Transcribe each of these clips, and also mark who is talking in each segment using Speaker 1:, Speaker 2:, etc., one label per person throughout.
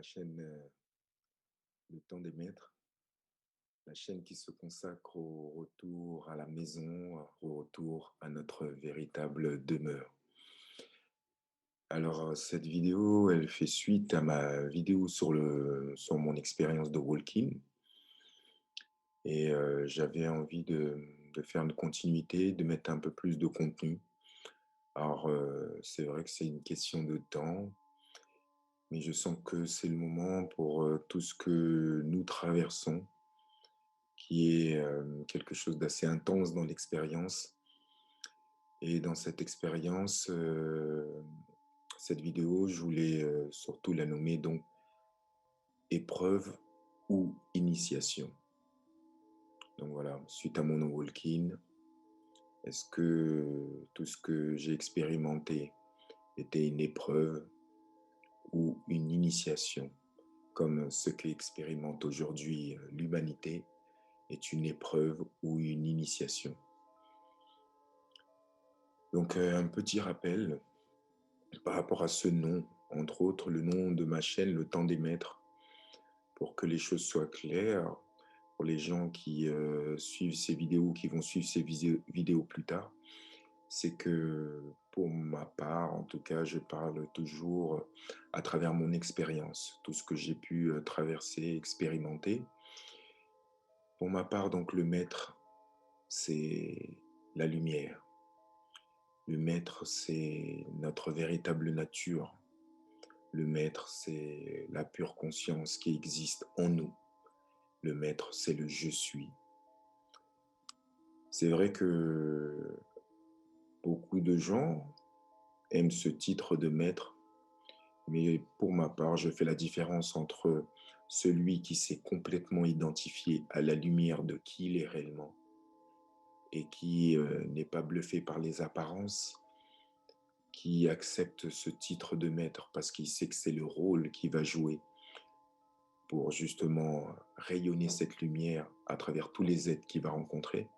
Speaker 1: chaîne Le Temps des Maîtres, la chaîne qui se consacre au retour à la maison, au retour à notre véritable demeure. Alors, cette vidéo, elle fait suite à ma vidéo sur mon expérience de walking. Et j'avais envie de faire une continuité, de mettre un peu plus de contenu. Alors, c'est vrai que c'est une question de temps, mais je sens que c'est le moment pour tout ce que nous traversons, qui est quelque chose d'assez intense dans l'expérience. Et dans cette expérience, cette vidéo, je voulais surtout la nommer donc épreuve ou initiation. Donc voilà, suite à mon walk-in, est-ce que tout ce que j'ai expérimenté était une épreuve ou une initiation, comme ce qu'expérimente aujourd'hui l'humanité est une épreuve ou une initiation. Donc un petit rappel par rapport à ce nom, entre autres le nom de ma chaîne, Le Temps des Maîtres, pour que les choses soient claires pour les gens qui suivent ces vidéos, qui vont suivre ces vidéos plus tard. C'est que pour ma part, en tout cas, je parle toujours à travers mon expérience, tout ce que j'ai pu traverser, expérimenter. Pour ma part, donc, le maître, c'est la lumière. Le maître, c'est notre véritable nature. Le maître, c'est la pure conscience qui existe en nous. Le maître, c'est le je suis. C'est vrai que beaucoup de gens aiment ce titre de maître, mais pour ma part, je fais la différence entre celui qui s'est complètement identifié à la lumière de qui il est réellement et qui n'est pas bluffé par les apparences, qui accepte ce titre de maître parce qu'il sait que c'est le rôle qu'il va jouer pour justement rayonner cette lumière à travers tous les êtres qu'il va rencontrer.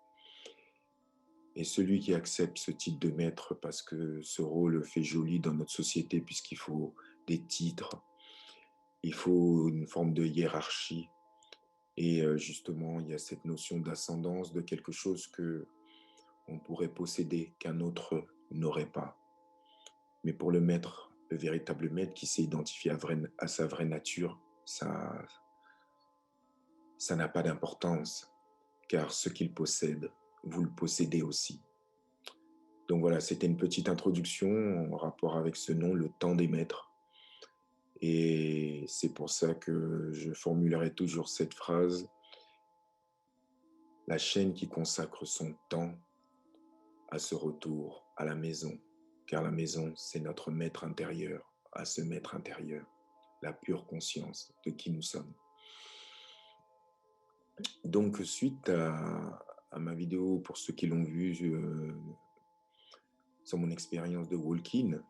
Speaker 1: Et celui qui accepte ce titre de maître parce que ce rôle fait joli dans notre société puisqu'il faut des titres, il faut une forme de hiérarchie. Et justement, il y a cette notion d'ascendance de quelque chose que on pourrait posséder, qu'un autre n'aurait pas. Mais pour le maître, le véritable maître qui s'est identifié à sa vraie nature, ça n'a pas d'importance, car ce qu'il possède, vous le possédez aussi. Donc voilà, c'était une petite introduction en rapport avec ce nom, Le Temps des Maîtres. Et c'est pour ça que je formulerai toujours cette phrase, la chaîne qui consacre son temps à ce retour à la maison, car la maison, c'est notre maître intérieur, à ce maître intérieur, la pure conscience de qui nous sommes. Donc, suite à ma vidéo, pour ceux qui l'ont vu sur mon expérience de walk-in,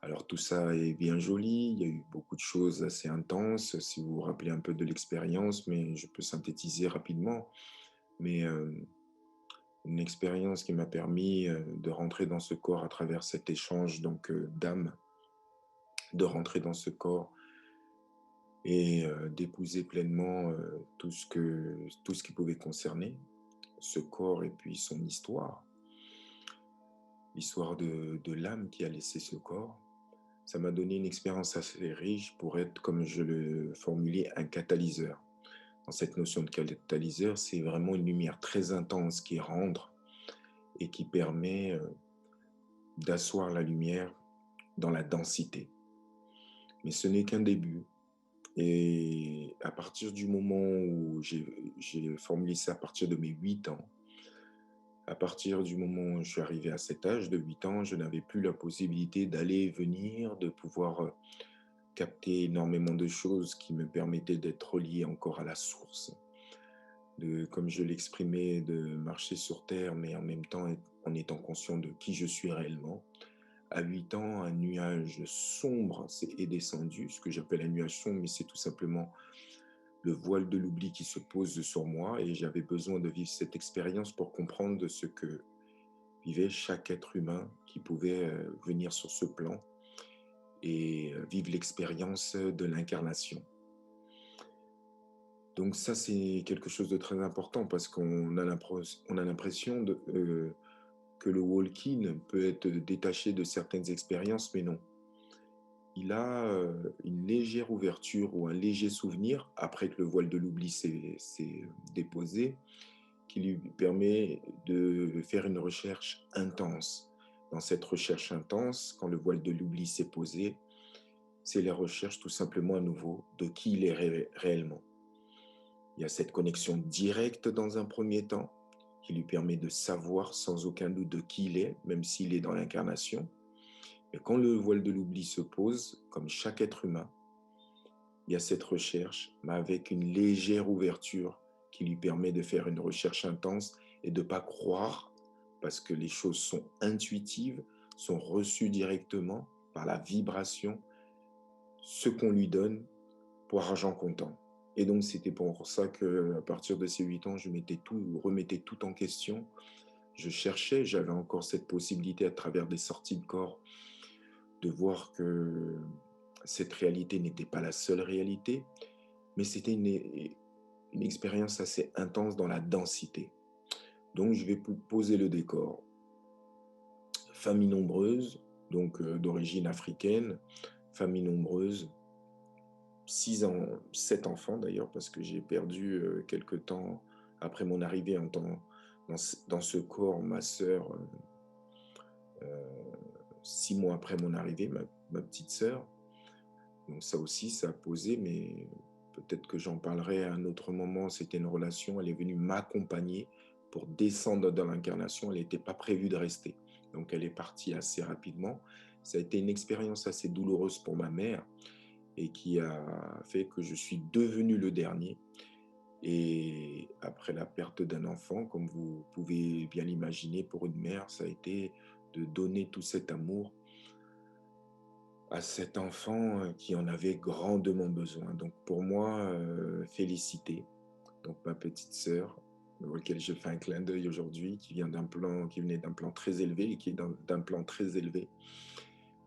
Speaker 1: alors tout ça est bien joli, il y a eu beaucoup de choses assez intenses, si vous vous rappelez un peu de l'expérience, mais je peux synthétiser rapidement. Mais une expérience qui m'a permis de rentrer dans ce corps à travers cet échange donc d'âme, de rentrer dans ce corps et d'épouser pleinement tout ce qui pouvait concerner ce corps et puis son histoire, l'histoire de l'âme qui a laissé ce corps. Ça m'a donné une expérience assez riche pour être, comme je le formulais, un catalyseur. Dans cette notion de catalyseur, c'est vraiment une lumière très intense qui rentre et qui permet d'asseoir la lumière dans la densité. Mais ce n'est qu'un début. Et à partir du moment où j'ai formulé ça à partir de mes 8 ans, à partir du moment où je suis arrivé à cet âge de 8 ans, je n'avais plus la possibilité d'aller et venir, de pouvoir capter énormément de choses qui me permettaient d'être relié encore à la source, de, comme je l'exprimais, de marcher sur terre, mais en même temps en étant conscient de qui je suis réellement. À 8 ans, un nuage sombre est descendu, ce que j'appelle un nuage sombre, mais c'est tout simplement le voile de l'oubli qui se pose sur moi et j'avais besoin de vivre cette expérience pour comprendre de ce que vivait chaque être humain qui pouvait venir sur ce plan et vivre l'expérience de l'incarnation. Donc ça, c'est quelque chose de très important parce on a l'impression que le walking peut être détaché de certaines expériences, mais non. Il a une légère ouverture ou un léger souvenir, après que le voile de l'oubli s'est déposé, qui lui permet de faire une recherche intense. Dans cette recherche intense, quand le voile de l'oubli s'est posé, c'est la recherche tout simplement à nouveau de qui il est réellement. Il y a cette connexion directe dans un premier temps, qui lui permet de savoir sans aucun doute de qui il est, même s'il est dans l'incarnation. Mais quand le voile de l'oubli se pose, comme chaque être humain, il y a cette recherche, mais avec une légère ouverture qui lui permet de faire une recherche intense et de ne pas croire, parce que les choses sont intuitives, sont reçues directement par la vibration, ce qu'on lui donne pour argent comptant. Et donc, c'était pour ça qu'à partir de ces 8 ans, je remettais tout en question. Je cherchais, j'avais encore cette possibilité à travers des sorties de corps de voir que cette réalité n'était pas la seule réalité, mais c'était une expérience assez intense dans la densité. Donc, je vais poser le décor. Famille nombreuse, donc d'origine africaine, famille nombreuse, 7 enfants d'ailleurs, parce que j'ai perdu quelque temps après mon arrivée dans ce corps, ma sœur, 6 mois après mon arrivée, ma petite sœur. Donc ça aussi, ça a posé, mais peut-être que j'en parlerai à un autre moment. C'était une relation, elle est venue m'accompagner pour descendre dans l'incarnation. Elle n'était pas prévue de rester. Donc elle est partie assez rapidement. Ça a été une expérience assez douloureuse pour ma mère et qui a fait que je suis devenu le dernier. Et après la perte d'un enfant, comme vous pouvez bien l'imaginer, pour une mère, ça a été de donner tout cet amour à cet enfant qui en avait grandement besoin. Donc pour moi, félicité. Donc ma petite sœur, auquel je fais un clin d'œil aujourd'hui, qui venait d'un plan très élevé et qui est d'un plan très élevé,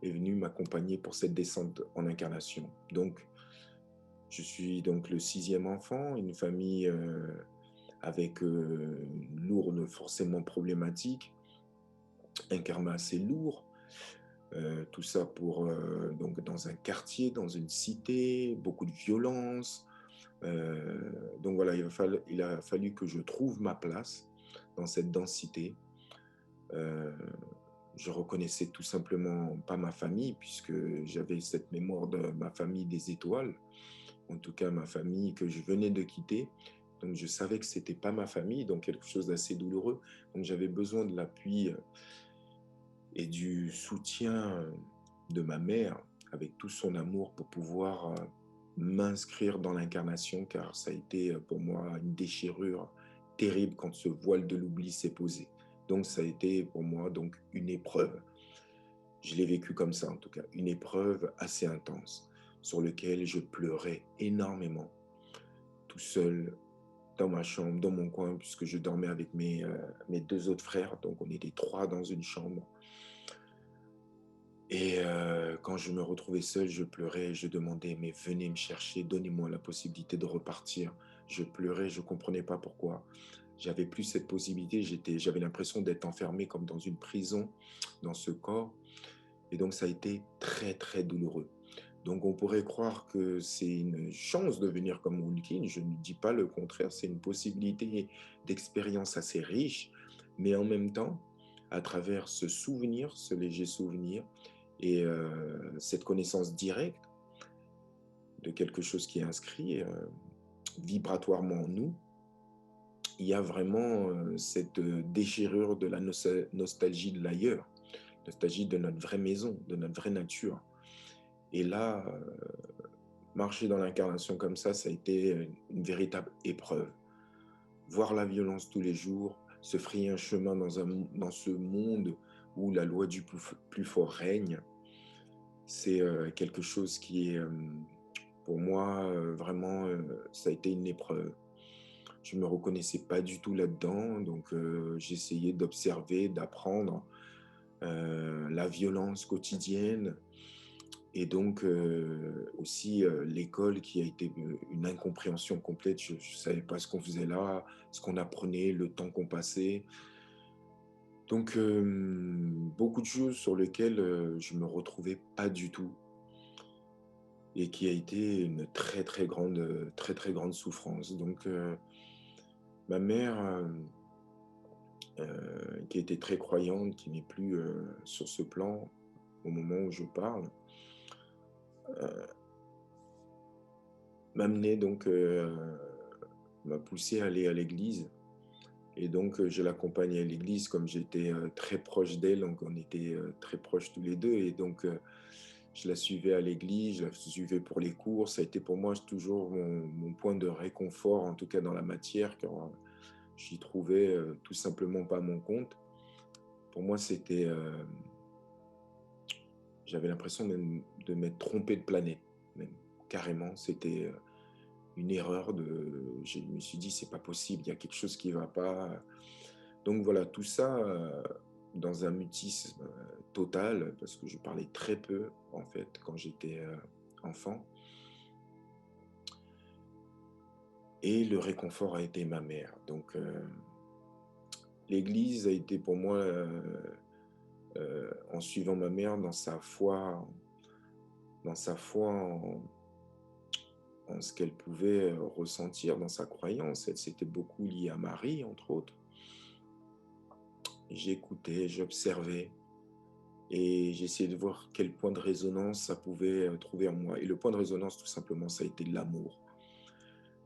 Speaker 1: est venue m'accompagner pour cette descente en incarnation. Donc je suis donc le 6e enfant, une famille avec une lourde forcément problématique, un karma assez lourd. Tout ça donc dans un quartier, dans une cité, beaucoup de violence. Donc voilà, il a fallu que je trouve ma place dans cette densité. Euh, je reconnaissais tout simplement pas ma famille, puisque j'avais cette mémoire de ma famille des étoiles, en tout cas ma famille que je venais de quitter. Donc je savais que c'était pas ma famille, donc quelque chose d'assez douloureux. Donc j'avais besoin de l'appui et du soutien de ma mère avec tout son amour pour pouvoir m'inscrire dans l'incarnation, car ça a été pour moi une déchirure terrible quand ce voile de l'oubli s'est posé. Donc ça a été pour moi donc une épreuve. Je l'ai vécu comme ça en tout cas, une épreuve assez intense sur laquelle je pleurais énormément, tout seul dans ma chambre, dans mon coin, puisque je dormais avec mes 2 autres frères, donc on était 3 dans une chambre. Et quand je me retrouvais seul, je pleurais, je demandais: «Mais venez me chercher, donnez-moi la possibilité de repartir». Je pleurais, je ne comprenais pas pourquoi. J'avais plus cette possibilité, j'avais l'impression d'être enfermé comme dans une prison, dans ce corps, et donc ça a été très, très douloureux. Donc on pourrait croire que c'est une chance de venir comme Wilkin, je ne dis pas le contraire, c'est une possibilité d'expérience assez riche, mais en même temps, à travers ce souvenir, ce léger souvenir et cette connaissance directe de quelque chose qui est inscrit vibratoirement en nous, il y a vraiment cette déchirure de la nostalgie de l'ailleurs, nostalgie de notre vraie maison, de notre vraie nature. Et là, marcher dans l'incarnation comme ça a été une véritable épreuve. Voir la violence tous les jours, se frayer un chemin dans ce monde où la loi du plus fort règne, c'est quelque chose qui est, pour moi, vraiment, ça a été une épreuve. Je ne me reconnaissais pas du tout là-dedans, donc j'essayais d'observer, d'apprendre la violence quotidienne, et donc aussi, l'école qui a été, une incompréhension complète. Je ne savais pas ce qu'on faisait là, ce qu'on apprenait, le temps qu'on passait. Donc beaucoup de choses sur lesquelles, je me retrouvais pas du tout et qui a été une très, très grande souffrance. Donc ma mère, qui était très croyante, qui n'est plus, sur ce plan au moment où je parle, m'amenait donc, m'a poussé à aller à l'église. Et donc, je l'accompagnais à l'église comme j'étais, très proche d'elle, donc on était, très proches tous les 2. Et donc, je la suivais à l'église, je la suivais pour les cours. Ça a été pour moi toujours mon point de réconfort, en tout cas dans la matière, quand j'y trouvais, tout simplement pas mon compte. Pour moi, c'était, j'avais l'impression même de m'être trompé de planète, même carrément. C'était, une erreur de je me suis dit: «C'est pas possible, il y a quelque chose qui va pas». Donc voilà, tout ça, dans un mutisme, total, parce que je parlais très peu, en fait, quand j'étais, enfant. Et le réconfort a été ma mère. Donc l'église a été pour moi, en suivant ma mère dans sa foi en ce qu'elle pouvait, ressentir, dans sa croyance. Elle, c'était beaucoup lié à Marie, entre autres. J'écoutais, j'observais et j'essayais de voir quel point de résonance ça pouvait, trouver en moi. Et le point de résonance, tout simplement, ça a été l'amour.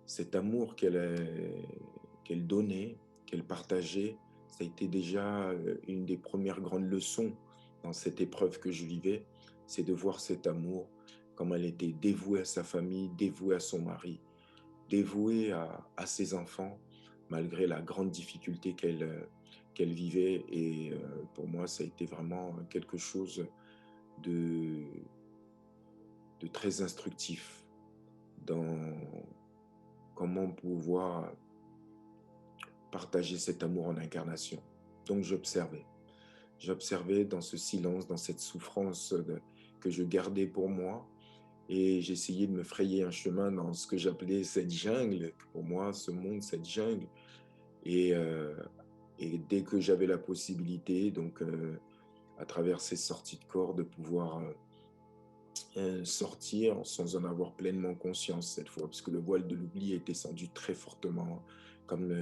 Speaker 1: Cet amour qu'elle donnait, qu'elle partageait, ça a été déjà, une des premières grandes leçons dans cette épreuve que je vivais. C'est de voir cet amour, comment elle était dévouée à sa famille, dévouée à son mari, dévouée à ses enfants, malgré la grande difficulté qu'elle vivait. Et pour moi, ça a été vraiment quelque chose de très instructif dans comment pouvoir partager cet amour en incarnation. Donc j'observais. J'observais dans ce silence, dans cette souffrance que je gardais pour moi, et j'essayais de me frayer un chemin dans ce que j'appelais cette jungle, pour moi, ce monde, cette jungle. Et, et dès que j'avais la possibilité, donc à travers ces sorties de corps, de pouvoir sortir sans en avoir pleinement conscience cette fois, parce que le voile de l'oubli est descendu très fortement, comme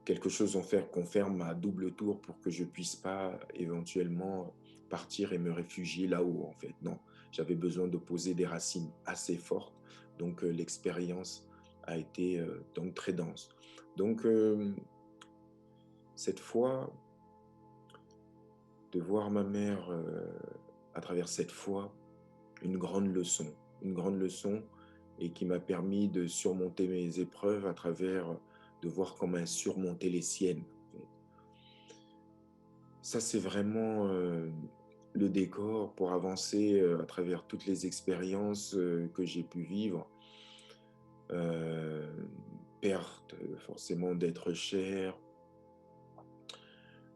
Speaker 1: quelque chose en faire qu'on ferme à double tour pour que je puisse pas éventuellement partir et me réfugier là-haut, en fait. Non, j'avais besoin de poser des racines assez fortes, donc l'expérience a été donc très dense. Donc cette fois, de voir ma mère à travers cette foi, une grande leçon, et qui m'a permis de surmonter mes épreuves à travers, de voir comment elle surmontait les siennes, en fait. Ça, c'est vraiment, le décor pour avancer, à travers toutes les expériences, que j'ai pu vivre. Heu, Perte, forcément d'êtres chers,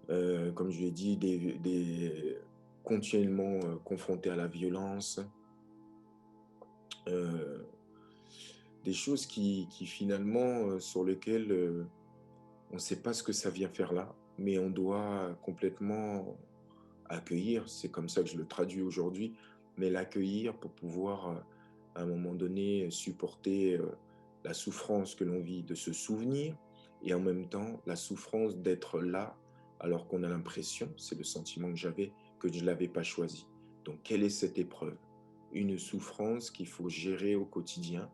Speaker 1: comme je l'ai dit, des continuellement, confrontés à la violence, heu, des choses qui finalement, sur lesquelles, on ne sait pas ce que ça vient faire là, mais on doit complètement accueillir, c'est comme ça que je le traduis aujourd'hui, mais l'accueillir pour pouvoir, à un moment donné, supporter, la souffrance que l'on vit, de se souvenir, et en même temps la souffrance d'être là, alors qu'on a l'impression, c'est le sentiment que j'avais, que je ne l'avais pas choisi. Donc quelle est cette épreuve? Une souffrance qu'il faut gérer au quotidien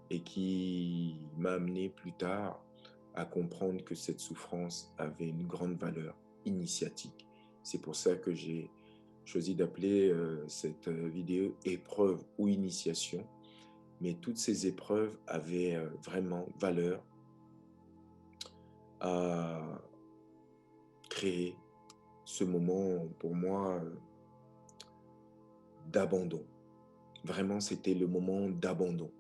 Speaker 1: et qui m'a amené plus tard à comprendre que cette souffrance avait une grande valeur initiatique. C'est pour ça que j'ai choisi d'appeler cette vidéo épreuve ou initiation. Mais toutes ces épreuves avaient vraiment valeur à créer ce moment pour moi d'abandon. Vraiment, c'était le moment d'abandon.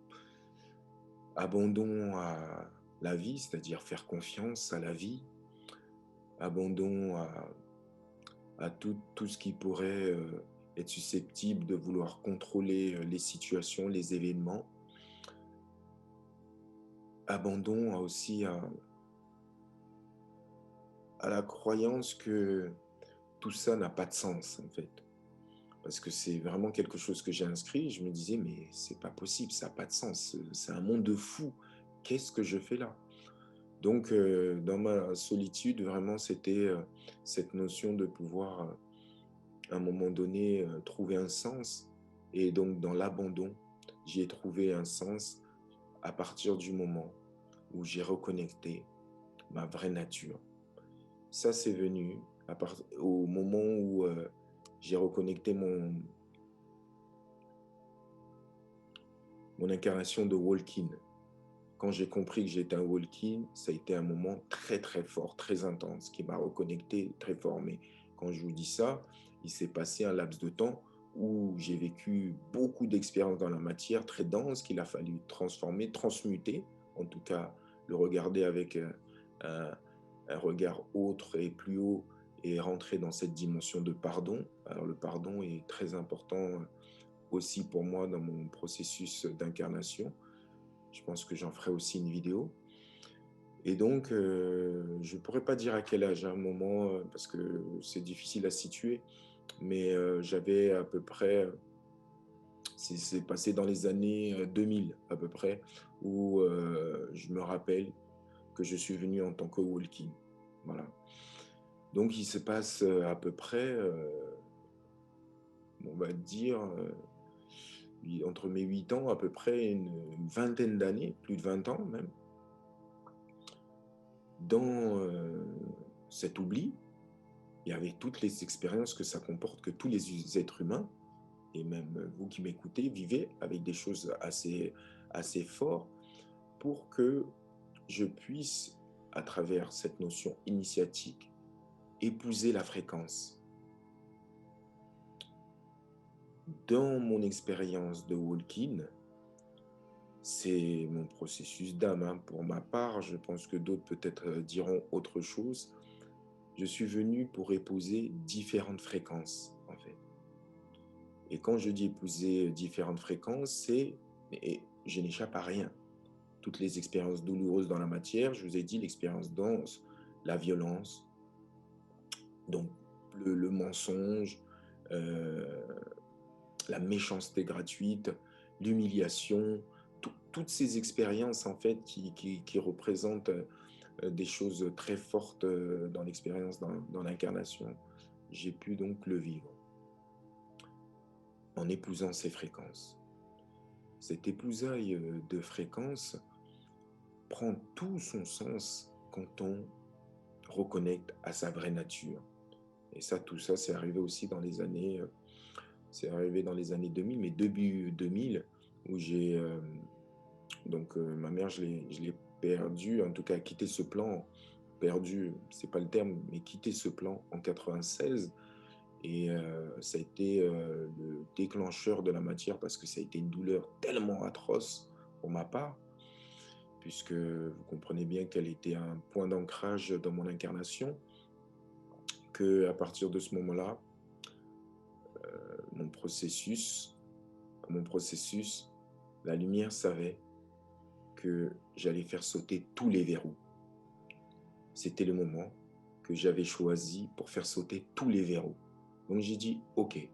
Speaker 1: Abandon à la vie, c'est-à-dire faire confiance à la vie. Abandon à tout ce qui pourrait être susceptible de vouloir contrôler les situations, les événements. Abandon aussi à la croyance que tout ça n'a pas de sens, en fait. Parce que c'est vraiment quelque chose que j'ai inscrit. Je me disais, mais c'est pas possible, ça n'a pas de sens. C'est un monde de fous. Qu'est-ce que je fais là? Donc, dans ma solitude, vraiment, c'était cette notion de pouvoir, à un moment donné, trouver un sens. Et donc, dans l'abandon, j'y ai trouvé un sens à partir du moment où j'ai reconnecté ma vraie nature. Ça, c'est venu au moment où j'ai reconnecté mon incarnation de Walking. Quand j'ai compris que j'étais un Walking, ça a été un moment très très fort, très intense, qui m'a reconnecté très fort. Mais quand je vous dis ça, il s'est passé un laps de temps où j'ai vécu beaucoup d'expériences dans la matière très dense qu'il a fallu transformer, transmuter, en tout cas le regarder avec un, un regard autre et plus haut et rentrer dans cette dimension de pardon. Alors le pardon est très important aussi pour moi dans mon processus d'incarnation. Je pense que j'en ferai aussi une vidéo. Et donc, je ne pourrais pas dire à quel âge, à un moment, parce que c'est difficile à situer, mais j'avais à peu près, c'est passé dans les années 2000 à peu près, où je me rappelle que je suis venu en tant que walking. Voilà. Donc, il se passe à peu près, on va dire, entre mes 8 ans, à peu près une vingtaine d'années, plus de 20 ans même, dans cet oubli, il y avait toutes les expériences que ça comporte, que tous les êtres humains, et même vous qui m'écoutez, vivez avec des choses assez fortes pour que je puisse, à travers cette notion initiatique, épouser la fréquence. Dans mon expérience de walking, c'est mon processus d'âme, hein. Pour ma part, je pense que d'autres peut-être diront autre chose. Je suis venu pour épouser différentes fréquences, en fait. Et quand je dis épouser différentes fréquences, et je n'échappe à rien. Toutes les expériences douloureuses dans la matière, je vous ai dit l'expérience dense, la violence, donc le mensonge, euh, la méchanceté gratuite, l'humiliation, toutes ces expériences en fait qui représentent des choses très fortes dans l'expérience, dans l'incarnation. J'ai pu donc le vivre en épousant ces fréquences. Cette épousaille de fréquences prend tout son sens quand on reconnecte à sa vraie nature. Et ça, tout ça, c'est arrivé aussi dans les années, c'est arrivé dans les années 2000, mais début 2000, où ma mère, je l'ai perdue, en tout cas quitté ce plan, perdu, c'est pas le terme, mais quitté ce plan en 96. Et ça a été le déclencheur de la matière parce que ça a été une douleur tellement atroce pour ma part, puisque vous comprenez bien qu'elle était un point d'ancrage dans mon incarnation, que à partir de ce moment-là, mon processus, mon processus, la lumière savait que j'allais faire sauter tous les verrous. C'était le moment que j'avais choisi pour faire sauter tous les verrous. Donc j'ai dit, ok,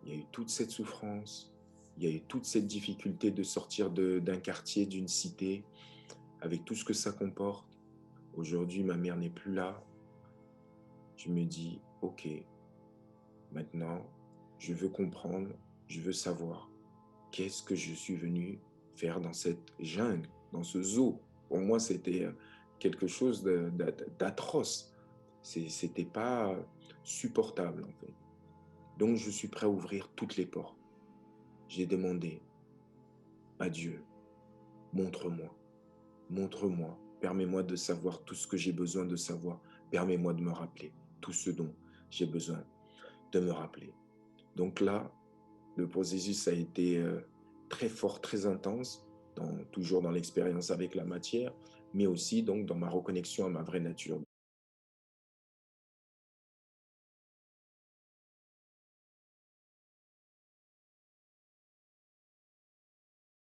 Speaker 1: il y a eu toute cette souffrance, il y a eu toute cette difficulté de sortir d'un quartier, d'une cité, avec tout ce que ça comporte. Aujourd'hui, ma mère n'est plus là. Je me dis, ok, maintenant, je veux comprendre, je veux savoir qu'est-ce que je suis venu faire dans cette jungle, dans ce zoo. Pour moi, c'était quelque chose d'atroce. C'était pas supportable, en fait. Donc, je suis prêt à ouvrir toutes les portes. J'ai demandé à Dieu, montre-moi, montre-moi, permets-moi de savoir tout ce que j'ai besoin de savoir, permets-moi de me rappeler tout ce dont j'ai besoin de me rappeler. Donc là, le processus a été très fort, très intense, toujours dans l'expérience avec la matière, mais aussi donc dans ma reconnexion à ma vraie nature.